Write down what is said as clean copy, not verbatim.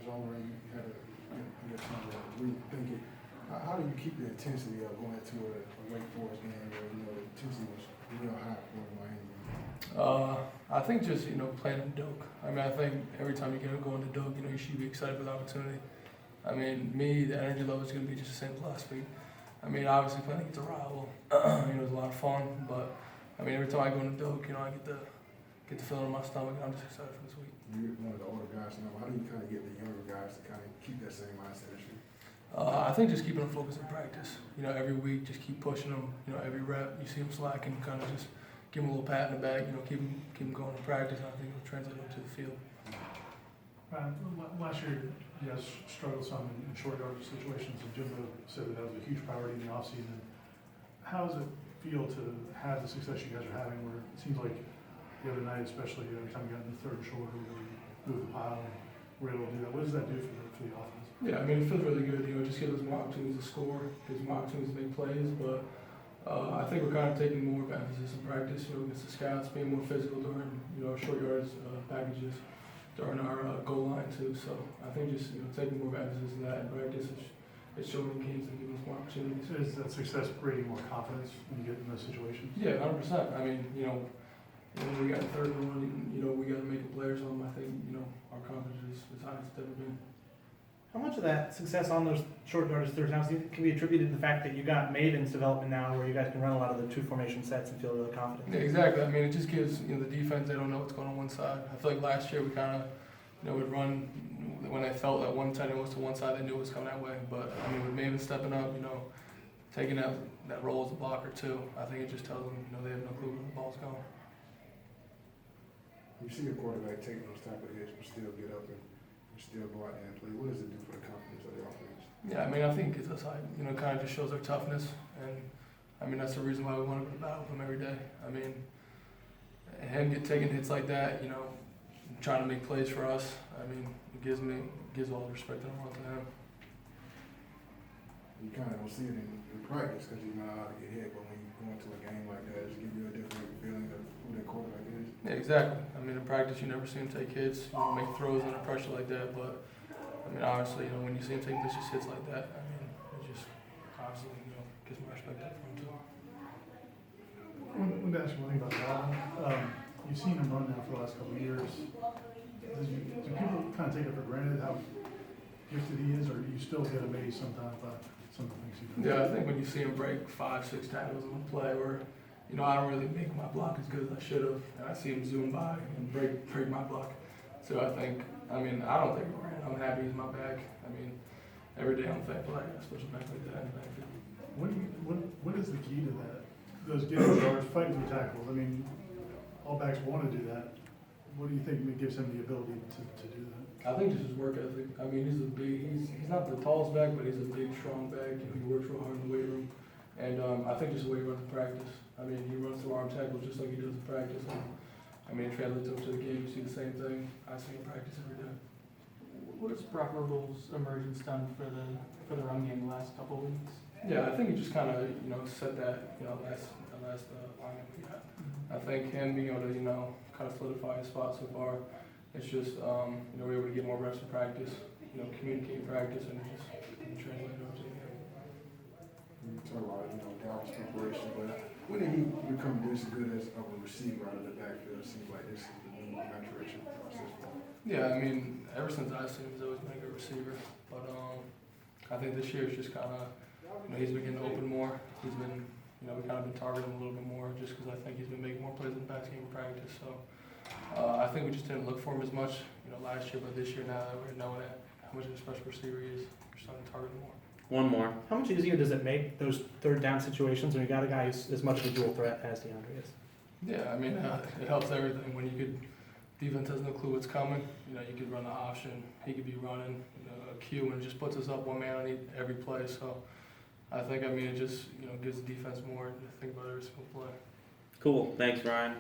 zone, and you had a good time to rethink it. How do you keep the intensity of going into a Wake Forest game where the intensity was real high for Miami? I think just playing in Doak. I mean, I think every time you get to go into Doak, you should be excited for the opportunity. I mean, the energy level is going to be just the same as last week. I mean, obviously playing against a rival, it was a lot of fun. But I mean, every time I go into Doak, I get the feeling in my stomach, and I'm just excited for this week. You're one of the older guys now. How do you kind of get the younger guys to kind of keep that same mindset as you? I think just keeping them focused in practice. Every week, just keep pushing them. Every rep, you see them slacking, kind of just give them a little pat in the back. Keep them going in practice. And I think it'll translate into the field. Last year, you guys struggled some in short yardage situations, and Jimbo said that was a huge priority in the offseason. How does it feel to have the success you guys are having, where it seems like the other night, especially every time you got in the third and short, we really moved the pile and were able to do that? What does that do for the offense? Yeah, I mean, it feels really good. It just gives us more opportunities to score, gives more opportunities to make plays. But I think we're kind of taking more of emphasis in practice. Against the scouts, being more physical during short yards packages during our goal line too. So I think just taking more of emphasis in that in practice, it's showing games and giving us more opportunities. So is that success creating more confidence when you get in those situations? Yeah, 100%. I mean, when we got third and one, we got to make a play or something. I think our confidence is as high as it's ever been. How much of that success on those short yardage third downs can be attributed to the fact that you got Maven's development now, where you guys can run a lot of the two formation sets and feel really confident? Yeah, exactly. I mean, it just gives the defense, they don't know what's going on one side. I feel like last year we kind of would run when they felt that one tight end was to one side, they knew it was coming that way. But I mean, with Maven stepping up, taking that role as a blocker too, I think it just tells them they have no clue where the ball's going. You see a quarterback take those type of hits, but still get up and still go out there and play. What does it do for the confidence of the offense? Yeah, I mean, I think it's like, kind of just shows our toughness. And, I mean, that's the reason why we want to go to battle with him every day. I mean, him taking hits like that, trying to make plays for us, I mean, it gives all the respect in the world to him. You kind of don't see it in practice because you're not allowed to get hit, but when you go into a game like that, it gives you a different feeling of who that quarterback is. Yeah, exactly. I mean, in practice, you never see him take hits, make throws under pressure like that. But I mean, honestly, when you see him take vicious hits like that, I mean, it just obviously, gives me respect for him too. I wanted to ask you one thing about Dalvin. You've seen him run now for the last couple of years. Do people kind of take it for granted how gifted he is, or do you still get amazed sometimes by some of the things he does? Yeah, I think when you see him break 5-6 tackles in a play where, I don't really make my block as good as I should have, and I see him zoom by and break my block. So I don't think we're in. I'm happy he's my back. I mean, every day I'm thankful I got a special back like that in the backfield. What is the key to that? Those getting yards, fighting through tackles. I mean, all backs want to do that. What do you think gives him the ability to do that? I think just his work ethic. I mean, he's not the tallest back, but he's a big, strong back. He works real hard in the weight room. And I think just the way he runs in practice. I mean, he runs through arm tackles just like he does in practice. And, I mean, it translates over to the game. You see the same thing I see in practice every day. What has Brock Rubble's emergence done for the run game the last couple of weeks? Yeah, I think he just kind of set that last lineup we got. I think him being able to kind of solidify his spot so far. It's just we're able to get more reps in practice, communicate in practice, and it just translate over to the game. You talk about Dalvin's preparation, but when did he become this good as of a receiver out of the backfield? It seems like this is the new maturation process for him. Yeah, I mean, ever since I've seen him, he's always been a good receiver. But I think this year it's just kind of, he's been getting open more. He's been, we kind of been targeting him a little bit more just because I think he's been making more plays in the pass game in practice. So I think we just didn't look for him as much, last year, but this year now that we're knowing how much of a special receiver he is, we're starting to target him more. One more. How much easier does it make those third down situations when you got a guy who's as much of a dual threat as DeAndre is? Yeah, I mean, it helps everything when defense has no clue what's coming. You could run the option. He could be running a Q and it just puts us up one man on every play. So I think, it just, gives the defense more to think about every single play. Cool. Thanks, Ryan.